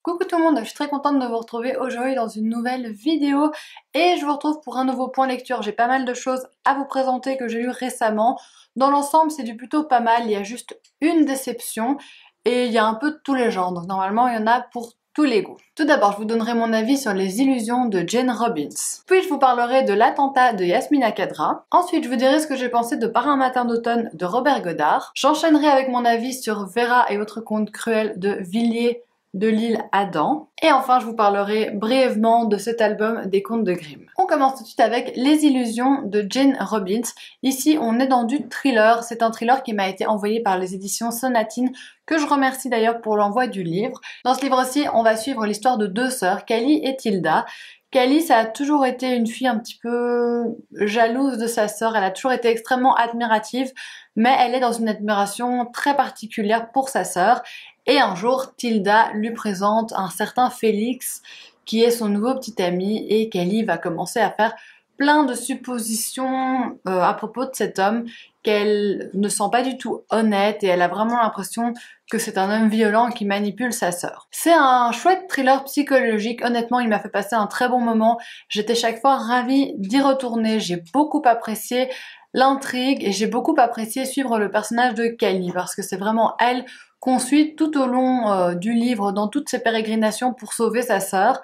Coucou tout le monde, je suis très contente de vous retrouver aujourd'hui dans une nouvelle vidéo et je vous retrouve pour un nouveau point lecture. J'ai pas mal de choses à vous présenter que j'ai lues récemment. Dans l'ensemble, c'est du plutôt pas mal, il y a juste une déception et il y a un peu de tous les genres. Donc normalement, il y en a pour tous les goûts. Tout d'abord, je vous donnerai mon avis sur Les Illusions de Jane Robbins. Puis je vous parlerai de L'Attentat de Yasmina Khadra. Ensuite, je vous dirai ce que j'ai pensé de Par un matin d'automne de Robert Goddard. J'enchaînerai avec mon avis sur Vera et autres contes cruels de Villiers de l'île Adam. Et enfin, je vous parlerai brièvement de cet album des contes de Grimm. On commence tout de suite avec Les Illusions de Jane Robbins. Ici, on est dans du thriller. C'est un thriller qui m'a été envoyé par les éditions Sonatine, que je remercie d'ailleurs pour l'envoi du livre. Dans ce livre-ci, on va suivre l'histoire de deux sœurs, Callie et Tilda. Callie, ça a toujours été une fille un petit peu jalouse de sa sœur, elle a toujours été extrêmement admirative, mais elle est dans une admiration très particulière pour sa sœur. Et un jour, Tilda lui présente un certain Félix, qui est son nouveau petit ami, et Callie va commencer à faire plein de suppositions à propos de cet homme qu'elle ne sent pas du tout honnête, et elle a vraiment l'impression que c'est un homme violent qui manipule sa sœur. C'est un chouette thriller psychologique, honnêtement il m'a fait passer un très bon moment, j'étais chaque fois ravie d'y retourner, j'ai beaucoup apprécié l'intrigue et j'ai beaucoup apprécié suivre le personnage de Callie parce que c'est vraiment elle qu'on suit tout au long du livre dans toutes ses pérégrinations pour sauver sa sœur.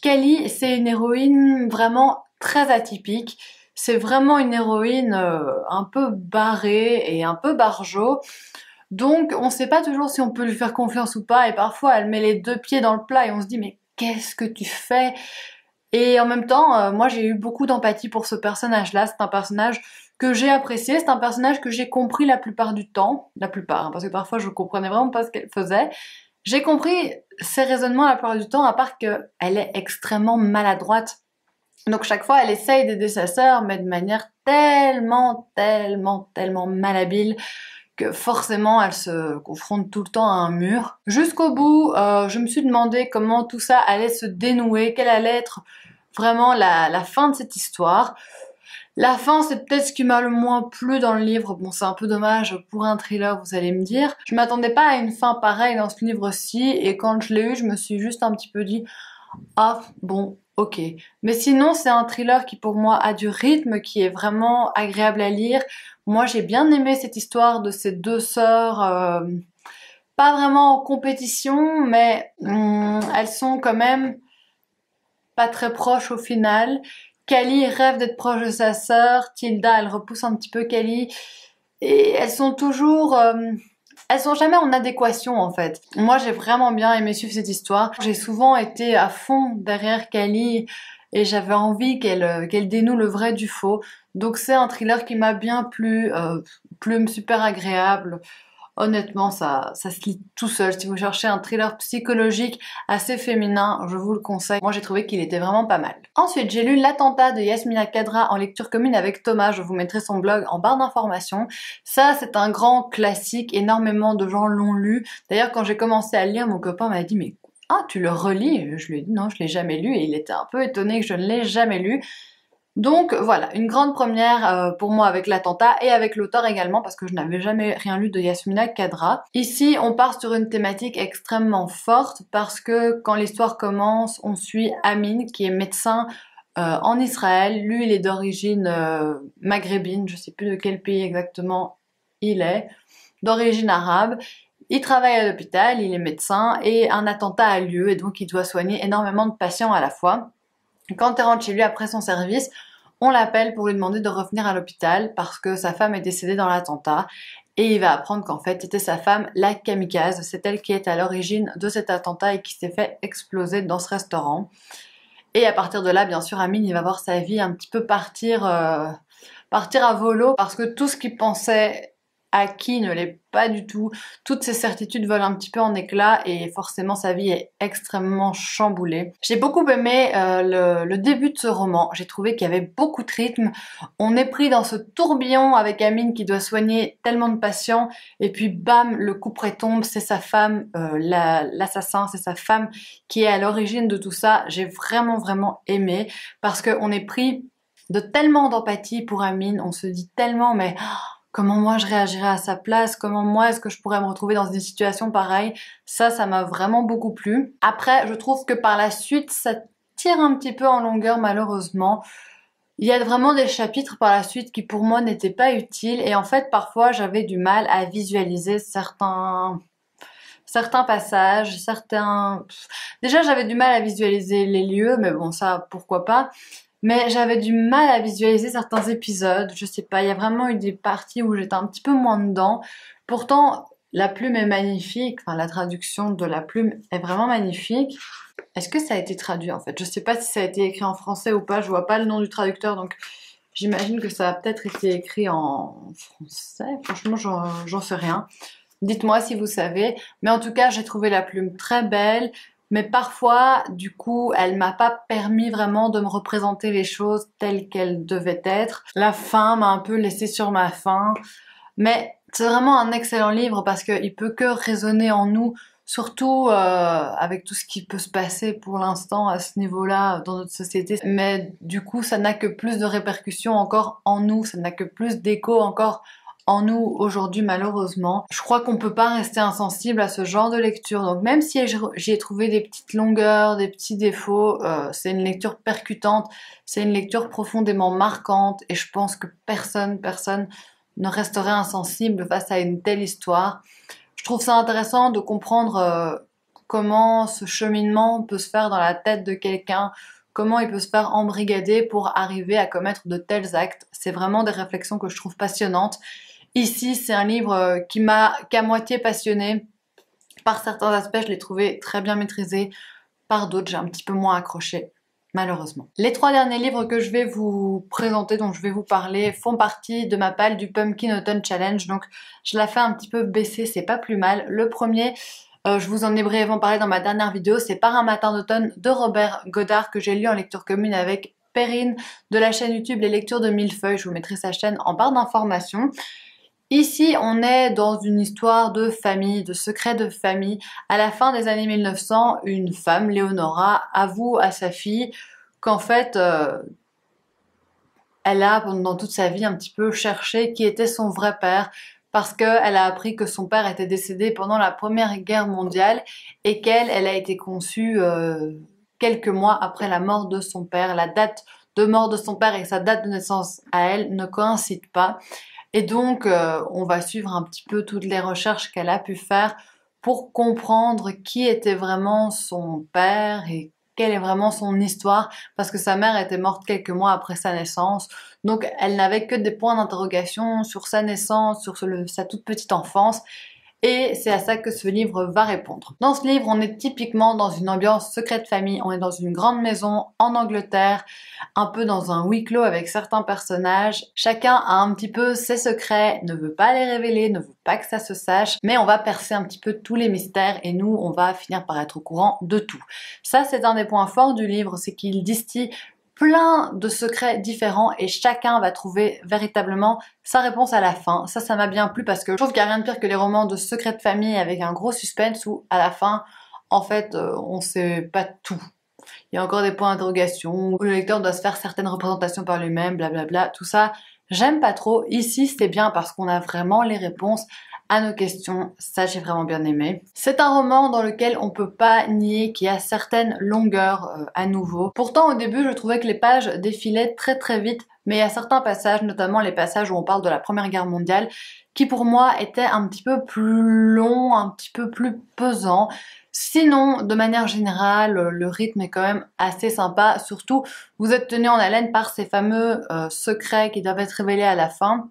Callie, c'est une héroïne vraiment très atypique. C'est vraiment une héroïne un peu barrée et un peu barjot. Donc on sait pas toujours si on peut lui faire confiance ou pas et parfois elle met les deux pieds dans le plat et on se dit mais qu'est-ce que tu fais? Et en même temps, moi j'ai eu beaucoup d'empathie pour ce personnage-là. C'est un personnage que j'ai apprécié, c'est un personnage que j'ai compris la plupart du temps, la plupart, hein, parce que parfois je comprenais vraiment pas ce qu'elle faisait. J'ai compris ses raisonnements la plupart du temps, à part qu'elle est extrêmement maladroite. Donc chaque fois elle essaye d'aider sa sœur, mais de manière tellement malhabile que forcément elle se confronte tout le temps à un mur. Jusqu'au bout, je me suis demandé comment tout ça allait se dénouer, quelle allait être vraiment la fin de cette histoire. La fin, c'est peut-être ce qui m'a le moins plu dans le livre. Bon, c'est un peu dommage pour un thriller, vous allez me dire. Je m'attendais pas à une fin pareille dans ce livre-ci, et quand je l'ai eu, je me suis juste un petit peu dit « Ah, bon, ok ». Mais sinon, c'est un thriller qui pour moi a du rythme, qui est vraiment agréable à lire. Moi, j'ai bien aimé cette histoire de ces deux sœurs, pas vraiment en compétition, mais elles sont quand même pas très proches au final. Callie rêve d'être proche de sa sœur, Tilda elle repousse un petit peu Callie, et elles sont toujours... elles sont jamais en adéquation en fait. Moi j'ai vraiment bien aimé suivre cette histoire. J'ai souvent été à fond derrière Callie et j'avais envie qu'elle dénoue le vrai du faux. Donc c'est un thriller qui m'a bien plu, plume super agréable. Honnêtement, ça se lit tout seul. Si vous cherchez un thriller psychologique assez féminin, je vous le conseille. Moi, j'ai trouvé qu'il était vraiment pas mal. Ensuite, j'ai lu L'Attentat de Yasmina Khadra en lecture commune avec Thomas. Je vous mettrai son blog en barre d'informations. Ça, c'est un grand classique. Énormément de gens l'ont lu. D'ailleurs, quand j'ai commencé à le lire, mon copain m'a dit « Mais ah, tu le relis ?» Je lui ai dit « Non, je l'ai jamais lu. » Et il était un peu étonné que je ne l'ai jamais lu. Donc voilà, une grande première pour moi avec l'attentat et avec l'auteur également parce que je n'avais jamais rien lu de Yasmina Khadra. Ici, on part sur une thématique extrêmement forte parce que quand l'histoire commence, on suit Amin qui est médecin en Israël. Lui, il est d'origine maghrébine, je sais plus de quel pays exactement il est, d'origine arabe. Il travaille à l'hôpital, il est médecin et un attentat a lieu et donc il doit soigner énormément de patients à la fois. Quand il rentre chez lui après son service, on l'appelle pour lui demander de revenir à l'hôpital parce que sa femme est décédée dans l'attentat et il va apprendre qu'en fait c'était sa femme la kamikaze, c'est elle qui est à l'origine de cet attentat et qui s'est fait exploser dans ce restaurant. Et à partir de là, bien sûr, Amin il va voir sa vie un petit peu partir à volo parce que tout ce qu'il pensait acquis ne l'est pas du tout. Toutes ses certitudes volent un petit peu en éclats et forcément sa vie est extrêmement chamboulée. J'ai beaucoup aimé le début de ce roman. J'ai trouvé qu'il y avait beaucoup de rythme. On est pris dans ce tourbillon avec Amin qui doit soigner tellement de patients et puis bam, le coup près tombe, c'est sa femme, l'assassin, c'est sa femme qui est à l'origine de tout ça. J'ai vraiment aimé parce qu'on est pris de tellement d'empathie pour Amin. On se dit tellement mais comment moi je réagirais à sa place, comment moi est-ce que je pourrais me retrouver dans une situation pareille. Ça m'a vraiment beaucoup plu. Après, je trouve que par la suite, ça tire un petit peu en longueur malheureusement. Il y a vraiment des chapitres par la suite qui pour moi n'étaient pas utiles et en fait parfois j'avais du mal à visualiser certains passages, Déjà j'avais du mal à visualiser les lieux, mais bon ça pourquoi pas. Mais j'avais du mal à visualiser certains épisodes, je sais pas, il y a vraiment eu des parties où j'étais un petit peu moins dedans. Pourtant, la plume est magnifique, enfin la traduction de la plume est vraiment magnifique. Est-ce que ça a été traduit en fait? Je sais pas si ça a été écrit en français ou pas, je vois pas le nom du traducteur donc j'imagine que ça a peut-être été écrit en français. Franchement, j'en sais rien. Dites-moi si vous savez. Mais en tout cas, j'ai trouvé la plume très belle. Mais parfois, du coup, elle m'a pas permis vraiment de me représenter les choses telles qu'elles devaient être. La fin m'a un peu laissé sur ma faim. Mais c'est vraiment un excellent livre parce qu'il peut que résonner en nous, surtout avec tout ce qui peut se passer pour l'instant à ce niveau-là dans notre société. Mais du coup, ça n'a que plus de répercussions encore en nous, ça n'a que plus d'écho encore en nous aujourd'hui malheureusement. Je crois qu'on peut pas rester insensible à ce genre de lecture. Donc même si j'y ai trouvé des petites longueurs, des petits défauts, c'est une lecture percutante, c'est une lecture profondément marquante et je pense que personne ne resterait insensible face à une telle histoire. Je trouve ça intéressant de comprendre comment ce cheminement peut se faire dans la tête de quelqu'un, comment il peut se faire embrigader pour arriver à commettre de tels actes. C'est vraiment des réflexions que je trouve passionnantes. Ici, c'est un livre qui m'a qu'à moitié passionnée. Par certains aspects, je l'ai trouvé très bien maîtrisé. Par d'autres, j'ai un petit peu moins accroché, malheureusement. Les 3 derniers livres que je vais vous présenter, dont je vais vous parler, font partie de ma palle du Pumpkin Autumn Challenge. Donc, je la fais un petit peu baisser, c'est pas plus mal. Le premier, je vous en ai brièvement parlé dans ma dernière vidéo, c'est Par un matin d'automne de Robert Goddard que j'ai lu en lecture commune avec Perrine de la chaîne YouTube Les Lectures de Millefeuille. Je vous mettrai sa chaîne en barre d'informations. Ici, on est dans une histoire de famille, de secret de famille. À la fin des années 1900, une femme, Léonora, avoue à sa fille qu'en fait, elle a, pendant toute sa vie, un petit peu cherché qui était son vrai père, parce qu'elle a appris que son père était décédé pendant la Première Guerre mondiale et elle a été conçue quelques mois après la mort de son père. La date de mort de son père et sa date de naissance à elle ne coïncident pas. Et donc, on va suivre un petit peu toutes les recherches qu'elle a pu faire pour comprendre qui était vraiment son père et quelle est vraiment son histoire, parce que sa mère était morte quelques mois après sa naissance. Donc, elle n'avait que des points d'interrogation sur sa naissance, sur sa toute petite enfance. Et c'est à ça que ce livre va répondre. Dans ce livre, on est typiquement dans une ambiance secrète famille. On est dans une grande maison en Angleterre, un peu dans un huis clos avec certains personnages. Chacun a un petit peu ses secrets, ne veut pas les révéler, ne veut pas que ça se sache, mais on va percer un petit peu tous les mystères et nous, on va finir par être au courant de tout. Ça, c'est un des points forts du livre, c'est qu'il distille plein de secrets différents et chacun va trouver véritablement sa réponse à la fin. Ça m'a bien plu parce que je trouve qu'il n'y a rien de pire que les romans de secrets de famille avec un gros suspense où à la fin, en fait, on sait pas tout. Il y a encore des points d'interrogation où le lecteur doit se faire certaines représentations par lui-même, blablabla, tout ça. J'aime pas trop. Ici, c'est bien parce qu'on a vraiment les réponses à nos questions. Ça, j'ai vraiment bien aimé. C'est un roman dans lequel on peut pas nier qu'il y a certaines longueurs à nouveau. Pourtant, au début, je trouvais que les pages défilaient très vite, mais il y a certains passages, notamment les passages où on parle de la Première Guerre mondiale, qui pour moi étaient un petit peu plus longs, un petit peu plus pesants. Sinon, de manière générale, le rythme est quand même assez sympa. Surtout, vous êtes tenu en haleine par ces fameux secrets qui doivent être révélés à la fin.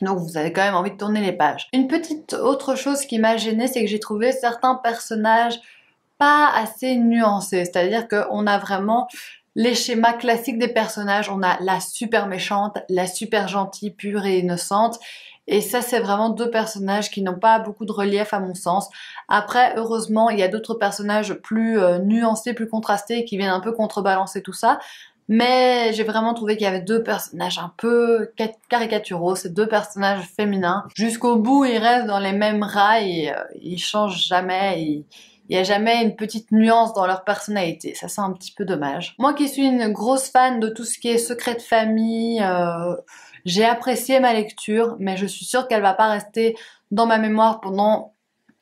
Donc vous avez quand même envie de tourner les pages. Une petite autre chose qui m'a gênée, c'est que j'ai trouvé certains personnages pas assez nuancés. C'est-à-dire qu'on a vraiment les schémas classiques des personnages. On a la super méchante, la super gentille, pure et innocente. Et ça, c'est vraiment 2 personnages qui n'ont pas beaucoup de relief à mon sens. Après, heureusement, il y a d'autres personnages plus nuancés, plus contrastés, qui viennent un peu contrebalancer tout ça. Mais j'ai vraiment trouvé qu'il y avait 2 personnages un peu caricaturaux, ces 2 personnages féminins. Jusqu'au bout, ils restent dans les mêmes rails, ils changent jamais, Il n'y a jamais une petite nuance dans leur personnalité. Ça, c'est un petit peu dommage. Moi qui suis une grosse fan de tout ce qui est secret de famille, j'ai apprécié ma lecture, mais je suis sûre qu'elle va pas rester dans ma mémoire pendant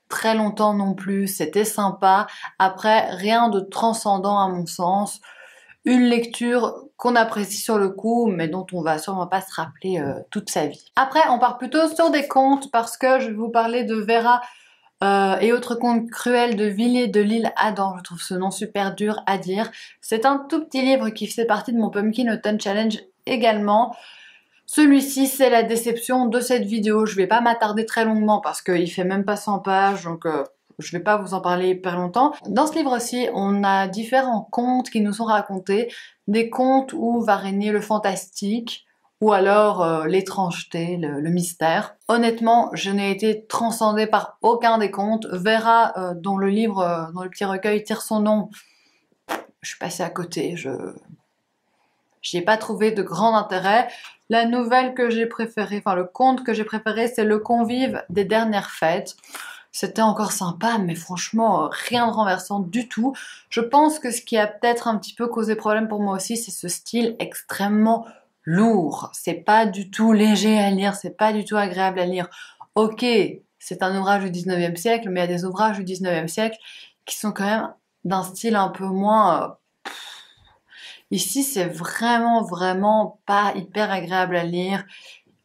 très longtemps non plus. C'était sympa. Après, rien de transcendant à mon sens. Une lecture qu'on apprécie sur le coup, mais dont on va sûrement pas se rappeler toute sa vie. Après, on part plutôt sur des contes, parce que je vais vous parler de Vera et autres contes cruels de Villiers de l'Isle Adam. Je trouve ce nom super dur à dire. C'est un tout petit livre qui fait partie de mon Pumpkin Autumn Challenge également. Celui-ci, c'est la déception de cette vidéo. Je vais pas m'attarder très longuement parce qu'il fait même pas 100 pages, donc je vais pas vous en parler hyper longtemps. Dans ce livre-ci, on a différents contes qui nous sont racontés. Des contes où va régner le fantastique, ou alors l'étrangeté, le mystère. Honnêtement, je n'ai été transcendée par aucun des contes. Vera, dont le livre, dont le petit recueil tire son nom, je suis passée à côté. J'y ai pas trouvé de grand intérêt. La nouvelle que j'ai préférée, enfin le conte que j'ai préféré, c'est Le Convive des dernières fêtes. C'était encore sympa, mais franchement, rien de renversant du tout. Je pense que ce qui a peut-être un petit peu causé problème pour moi aussi, c'est ce style extrêmement lourd. C'est pas du tout léger à lire, c'est pas du tout agréable à lire. Ok, c'est un ouvrage du 19e siècle, mais il y a des ouvrages du 19e siècle qui sont quand même d'un style un peu moins... Ici, c'est vraiment pas hyper agréable à lire.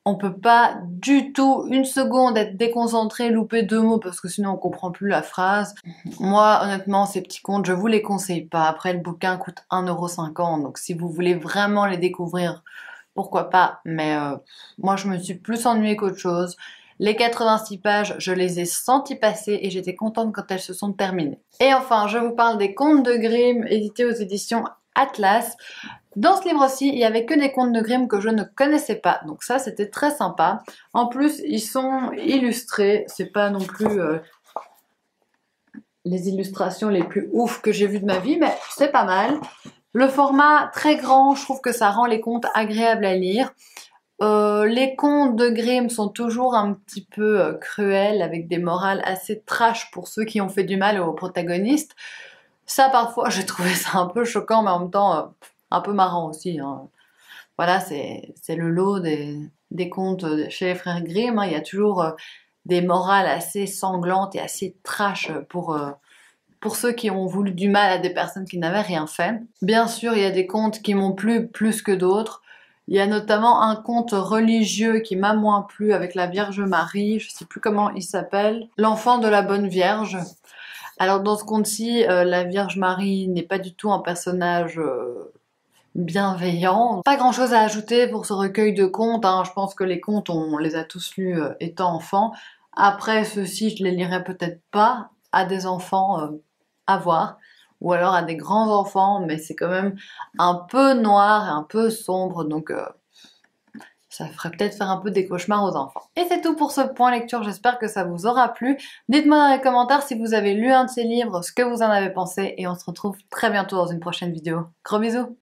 On peut pas du tout, une seconde, être déconcentré, louper 2 mots, parce que sinon on comprend plus la phrase. Moi, honnêtement, ces petits contes, je vous les conseille pas. Après, le bouquin coûte 1,50 €, donc si vous voulez vraiment les découvrir, pourquoi pas. Mais moi, je me suis plus ennuyée qu'autre chose. Les 86 pages, je les ai senties passer et j'étais contente quand elles se sont terminées. Et enfin, je vous parle des contes de Grimm, édités aux éditions Atlas. Dans ce livre-ci, il n'y avait que des contes de Grimm que je ne connaissais pas, donc ça c'était très sympa. En plus, ils sont illustrés, c'est pas non plus les illustrations les plus ouf que j'ai vues de ma vie, mais c'est pas mal. Le format très grand, je trouve que ça rend les contes agréables à lire. Les contes de Grimm sont toujours un petit peu cruels, avec des morales assez trash pour ceux qui ont fait du mal aux protagonistes. Ça, parfois, j'ai trouvé ça un peu choquant, mais en même temps, un peu marrant aussi. Hein. Voilà, c'est le lot des contes chez les frères Grimm. Hein. Il y a toujours des morales assez sanglantes et assez trash pour ceux qui ont voulu du mal à des personnes qui n'avaient rien fait. Bien sûr, il y a des contes qui m'ont plu plus que d'autres. Il y a notamment un conte religieux qui m'a moins plu avec la Vierge Marie. Je ne sais plus comment il s'appelle. L'enfant de la bonne Vierge. Alors dans ce conte-ci, la Vierge Marie n'est pas du tout un personnage bienveillant. Pas grand chose à ajouter pour ce recueil de contes, hein. Je pense que les contes, on les a tous lus étant enfants. Après, ceux-ci, je les lirai peut-être pas à des enfants à voir, ou alors à des grands enfants, mais c'est quand même un peu noir et un peu sombre, donc ça ferait peut-être faire un peu des cauchemars aux enfants. Et c'est tout pour ce point lecture, j'espère que ça vous aura plu. Dites-moi dans les commentaires si vous avez lu un de ces livres, ce que vous en avez pensé, et on se retrouve très bientôt dans une prochaine vidéo. Gros bisous!